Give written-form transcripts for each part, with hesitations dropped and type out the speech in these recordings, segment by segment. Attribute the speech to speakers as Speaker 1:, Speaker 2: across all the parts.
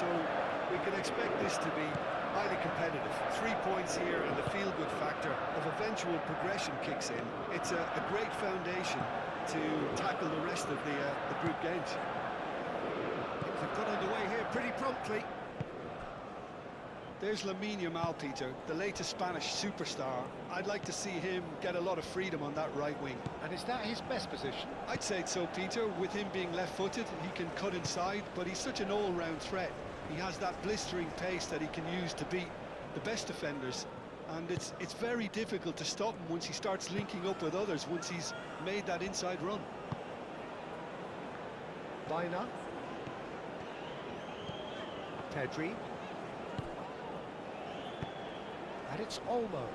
Speaker 1: so we can expect this to be highly competitive. 3 points here and the feel-good factor of eventual progression kicks in. It's a great foundation to tackle the rest of the group games.
Speaker 2: Things have got underway here pretty promptly.
Speaker 1: There's Lamine Yamal, Peter, the latest Spanish superstar. I'd like to see him get a lot of freedom on that right wing.
Speaker 2: And is that his best position?
Speaker 1: I'd say so, Peter. With him being left-footed, he can cut inside, but he's such an all-round threat. He has that blistering pace that he can use to beat the best defenders. And it's very difficult to stop him once he starts linking up with others, once he's made that inside run.
Speaker 2: Baina. Pedri. And it's Olmo.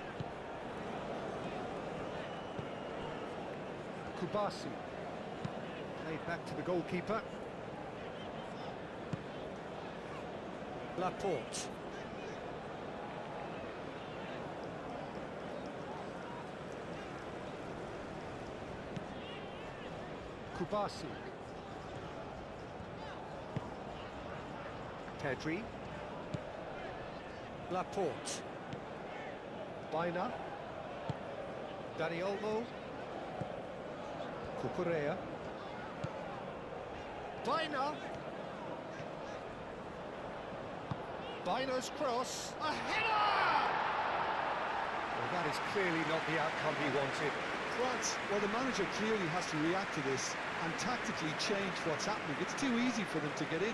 Speaker 2: Kubasi. Played back to the goalkeeper. Laporte. Kubasi. Pedri. Laporte. Baina. Dani Olmo. Cucurella. Baina. Baina's cross. A header! Well, that is clearly not the outcome he wanted.
Speaker 1: France, well, the manager clearly has to react to this and tactically change what's happening. It's too easy for them to get in.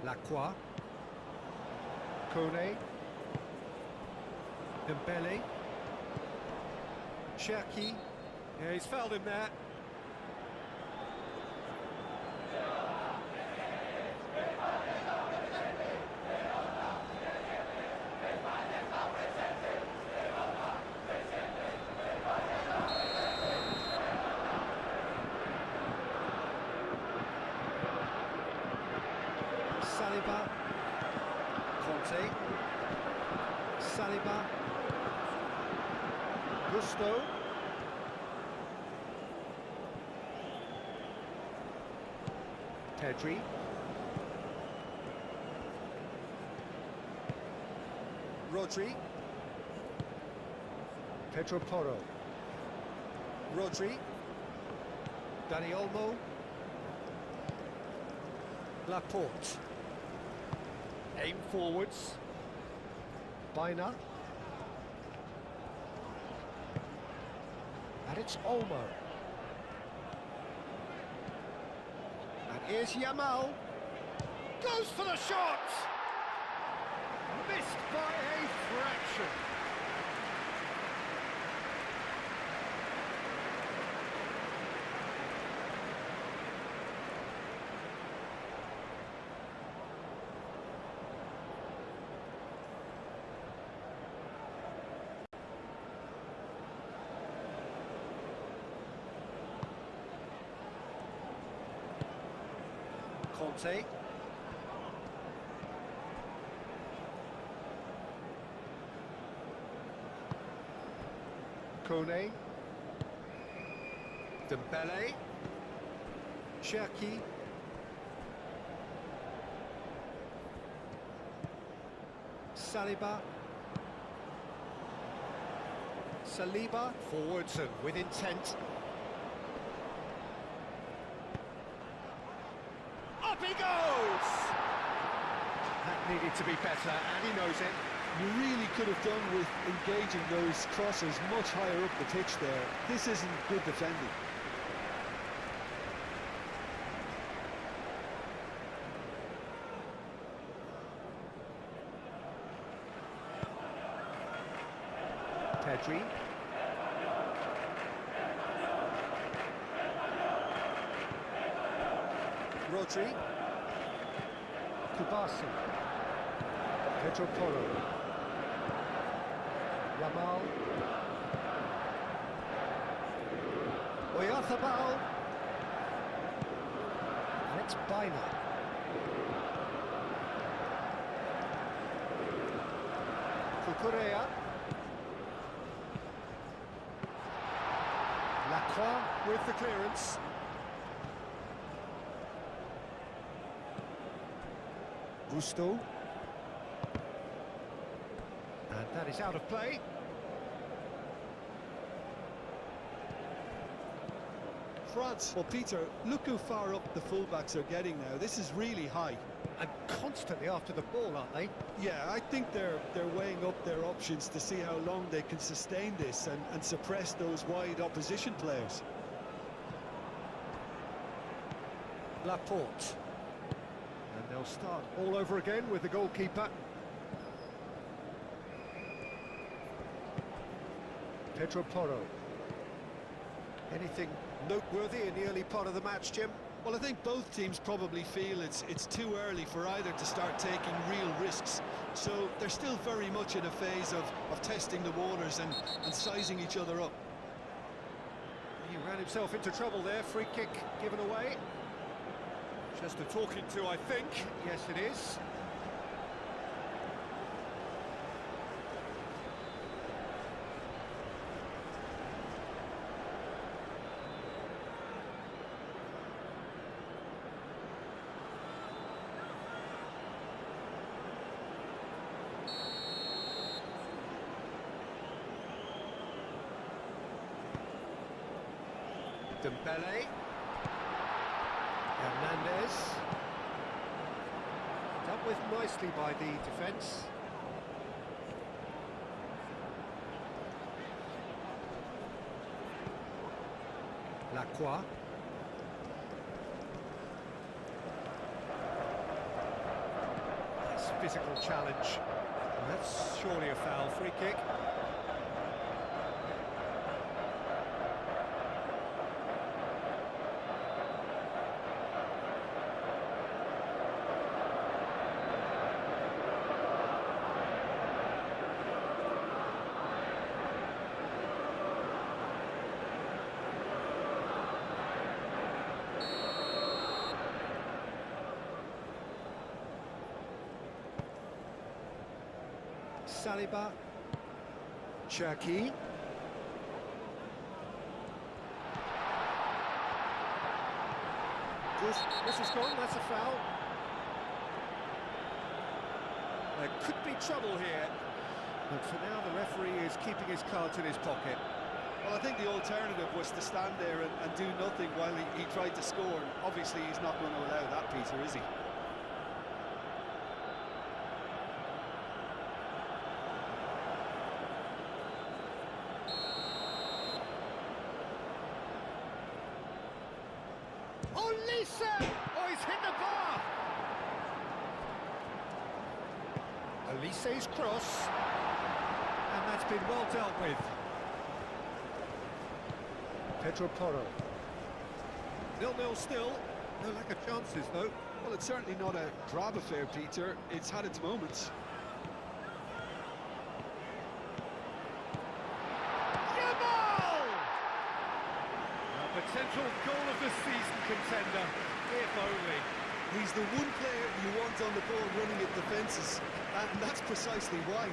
Speaker 2: Lacroix. Kone. Dembele. Cherki. Yeah, he's fouled him there. Saliba. Conte. Saliba. Gusto. Pedri. Rodri. Pedro Porro. Rodri. Dani Olmo. Laporte. Aim forwards. Baina. And it's Olmo. And here's Yamal. Goes for the shot! Missed by a fraction. Conte. Kone. Dembele. Cherki. Saliba. Saliba. Forwards and with intent. Up he goes! That needed to be better, and he knows it.
Speaker 1: You really could have done with engaging those crosses much higher up the pitch there. This isn't good defending.
Speaker 2: Pedri. Rodri. Kubasi. Pedro Porro. Yamal. Oyarzabal. It's Bina. Cucurella. Lacroix with the clearance. Gusto. And that is out of play.
Speaker 1: France. Well, Peter, look how far up the fullbacks are getting now. This is really high.
Speaker 2: And constantly after the ball, aren't they?
Speaker 1: Yeah, I think they're weighing up their options to see how long they can sustain this and suppress those wide opposition players.
Speaker 2: Laporte. And they'll start all over again with the goalkeeper. Pedro Porro. Anything noteworthy in the early part of the match, Jim?
Speaker 1: Well, I think both teams probably feel it's too early for either to start taking real risks. So they're still very much in a phase of testing the waters and sizing each other up.
Speaker 2: He ran himself into trouble there. Free kick given away. Just a talking to, I think. Yes, it is. Dembele. Hernandez. Dealt with nicely by the defence. Lacroix. Nice physical challenge. And that's surely a foul. Free kick. Saliba, Cherki. This is gone, that's a foul. There could be trouble here, but for now the referee is keeping his cards in his pocket.
Speaker 1: Well, I think the alternative was to stand there and do nothing while he tried to score. And obviously, he's not going to allow that, Peter, is he?
Speaker 2: Oh, he's hit the bar! Elise's cross, and that's been well dealt with. Pedro Porro. 0-0 still, no lack of chances though.
Speaker 1: Well, it's certainly not a drab affair, Peter. It's had its moments.
Speaker 2: Potential goal of the season contender, if only.
Speaker 1: He's the one player you want on the ball running at defences, and that's precisely why.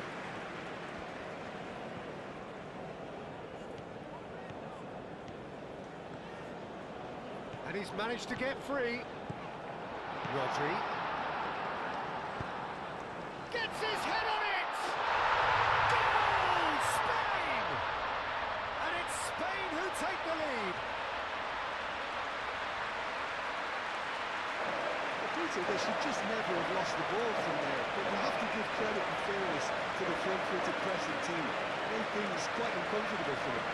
Speaker 2: And he's managed to get free. Rodri. Gets his head on it! Goal! Spain! And it's Spain who take the lead.
Speaker 1: Peter, they should just never have lost the ball from there, but you have to give credit and fairness to the front-footed pressing team. Made things quite uncomfortable for them.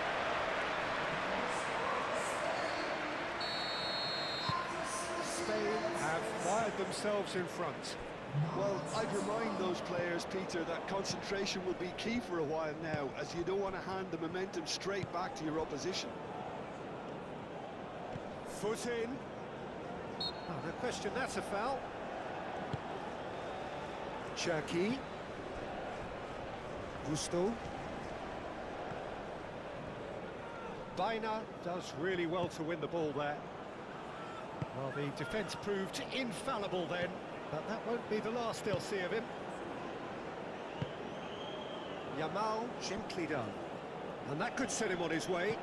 Speaker 2: Spain have fired themselves in front.
Speaker 1: Well, I'd remind those players, Peter, that concentration will be key for a while now, as you don't want to hand the momentum straight back to your opposition.
Speaker 2: Foot in. Oh, no question, that's a foul. Cherki. Gusto. Bina does really well to win the ball there. Well, The defence proved infallible then, but that won't be the last they'll see of him. Yamal, gently done. And that could set him on his way.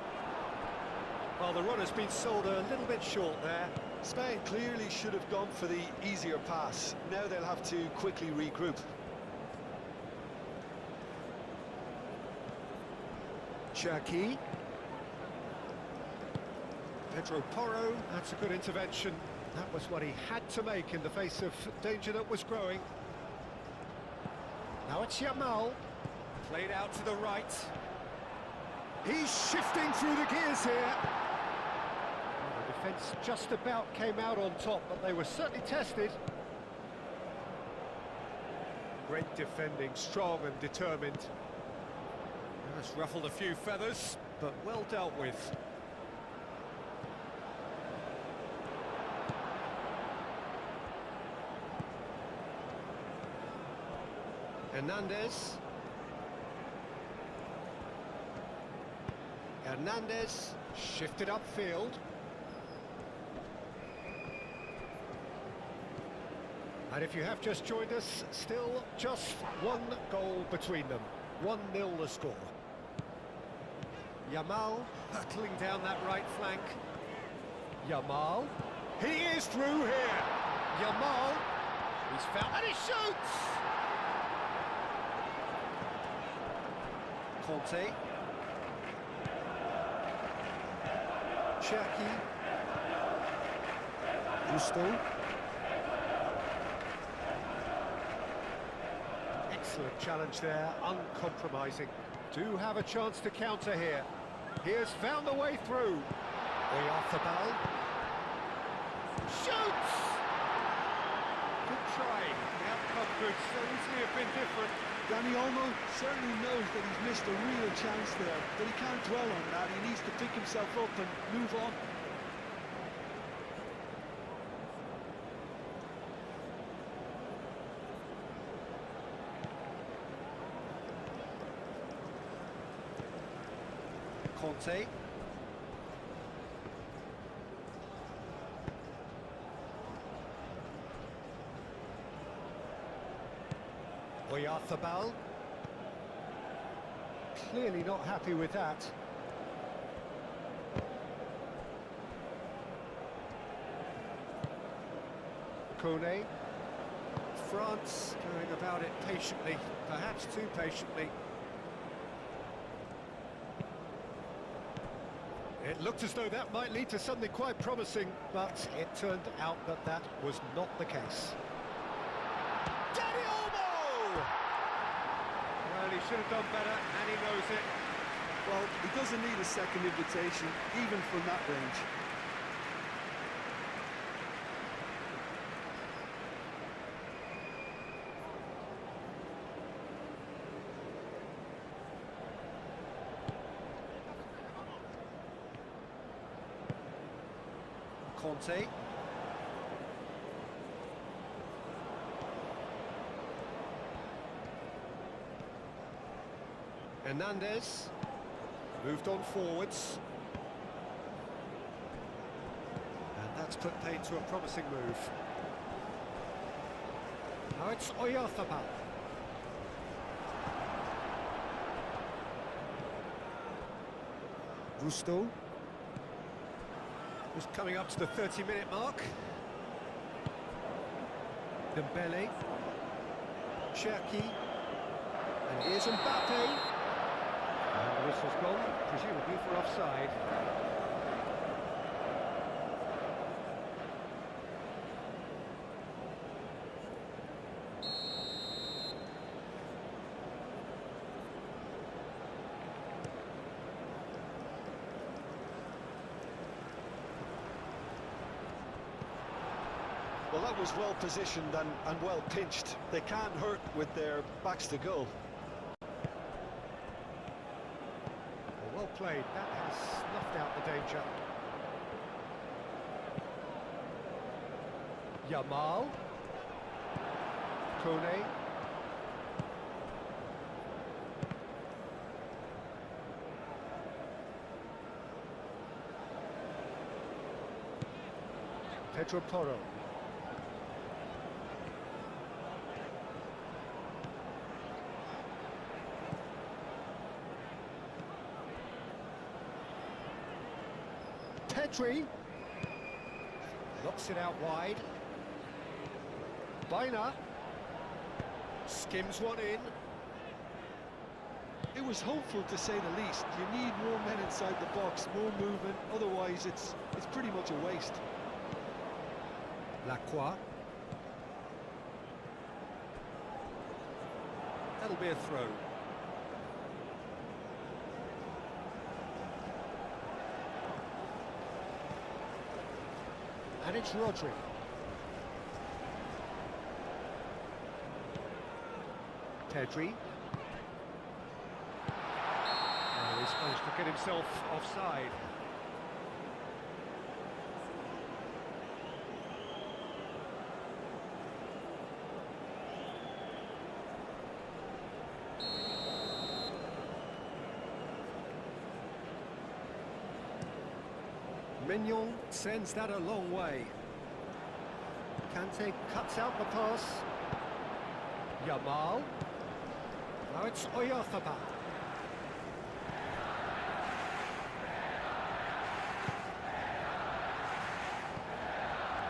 Speaker 2: Well, the run has been sold a little bit short there.
Speaker 1: Spain clearly should have gone for the easier pass. Now they'll have to quickly regroup.
Speaker 2: Cherki. Pedro Porro, that's a good intervention. That was what he had to make in the face of danger that was growing. Now it's Yamal. Played out to the right. He's shifting through the gears here. Well, the defence just about came out on top, but they were certainly tested. Great defending, strong and determined. That's ruffled a few feathers, but well dealt with. Hernandez shifted upfield. And if you have just joined us, still just one goal between them. 1-0 the score. Yamal hurtling down that right flank. Yamal. He is through here. Yamal. He's found and he shoots! Conte. Cherki. Gusto. Excellent challenge there, uncompromising. Do have a chance to counter here. He has found the way through. Oyarzabal. Shoots! Good try. The outcome could so easily have been different.
Speaker 1: Dani Olmo certainly knows that he's missed a real chance there, but he can't dwell on that. He needs to pick himself up and move on.
Speaker 2: Conte. Oyarzabal. Clearly not happy with that. Kone. France going about it patiently, perhaps too patiently. It looked as though that might lead to something quite promising, but it turned out that that was not the case. Dani Olmo! Well, he should have done better, and he knows it.
Speaker 1: Well, he doesn't need a second invitation, even from that range.
Speaker 2: Conte. Hernandez moved on forwards. And that's put paid to a promising move. Now it's Oyarzabal. Gusto. Just coming up to the 30-minute mark. Dembele. Cherki. And here's Mbappe. And the whistle's gone, presumably for offside.
Speaker 1: Well, that was well positioned and well pinched. They can't hurt with their backs to goal.
Speaker 2: Well played, that has snuffed out the danger. Yamal. Kone. Pedro Porro. Pedri. Knocks it out wide. Baina. Skims one in.
Speaker 1: It was hopeful, to say the least. You need more men inside the box, more movement, otherwise it's pretty much a waste.
Speaker 2: Lacroix. That'll be a throw. And it's Rodri. Pedri. Oh, he's managed to get himself offside. Mignon sends that a long way. Kante cuts out the pass. Yamal. Now it's Oyarzabal.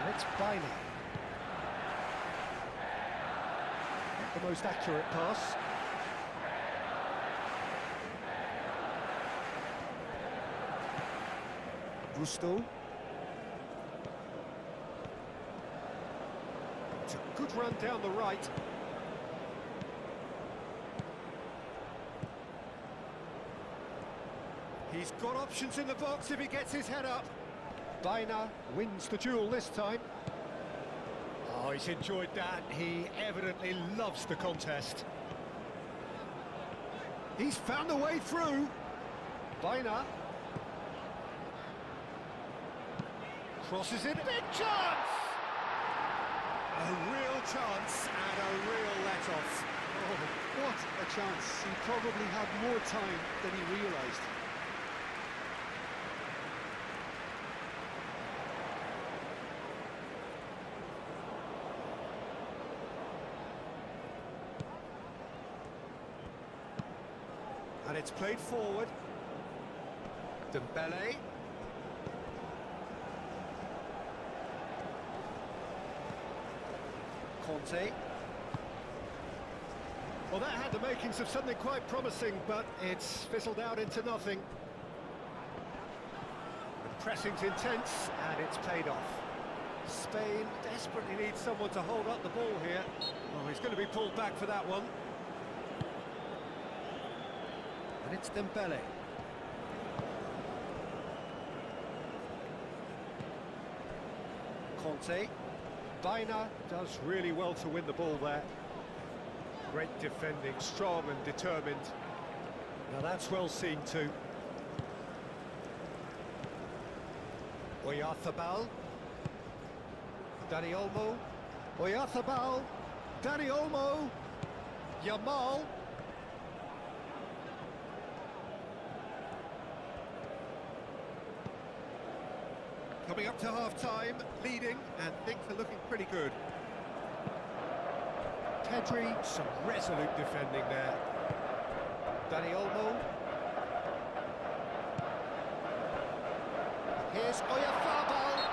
Speaker 2: And it's Baina. Not the most accurate pass. Gusto. It's a good run down the right. He's got options in the box if he gets his head up. Baina wins the duel this time. Oh, he's enjoyed that. He evidently loves the contest. He's found a way through. Baina. Crosses it. Big chance! A real chance and a real let-off.
Speaker 1: Oh, what a chance. He probably had more time than he realised.
Speaker 2: And it's played forward. Dembele. Conte. Well, that had the makings of something quite promising, but it's fizzled out into nothing. The pressing's intense, and it's paid off. Spain desperately needs someone to hold up the ball here. Oh, he's going to be pulled back for that one. And it's Dembele. Conte. Baina does really well to win the ball there. Great defending, strong and determined. Now that's well seen too. Oyarzabal. Dani Olmo. Oyarzabal. Dani Olmo. Yamal. Coming up to half-time, leading, and things are looking pretty good. Pedri, some resolute defending there. Dani Olmo. Here's Oyarzabal.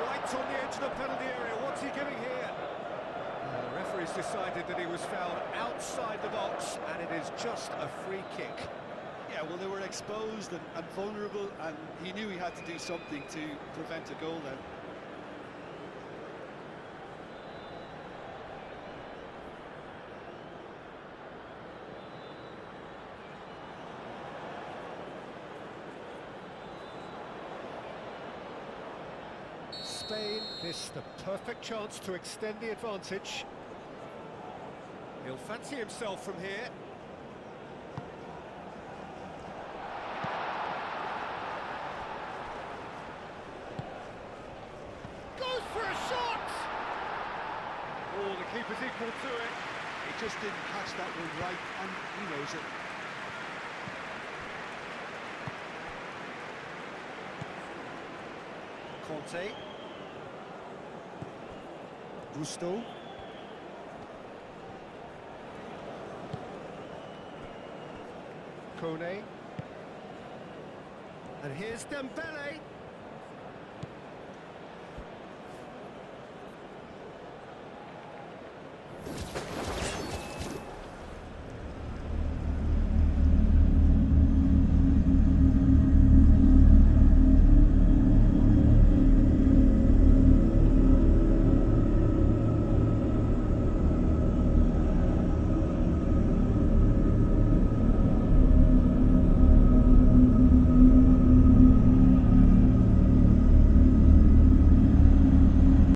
Speaker 2: Right on the edge of the penalty area. What's he giving here? The referee's decided that he was fouled outside the box, and it is just a free kick.
Speaker 1: Yeah, well, they were exposed and vulnerable, and he knew he had to do something to prevent a goal then.
Speaker 2: Spain missed the perfect chance to extend the advantage. He'll fancy himself from here. Goes for a shot! Oh, the keeper's equal to it.
Speaker 1: He just didn't catch that one right, and he knows it.
Speaker 2: Conte. Gusto. Kone. And here's Dembele.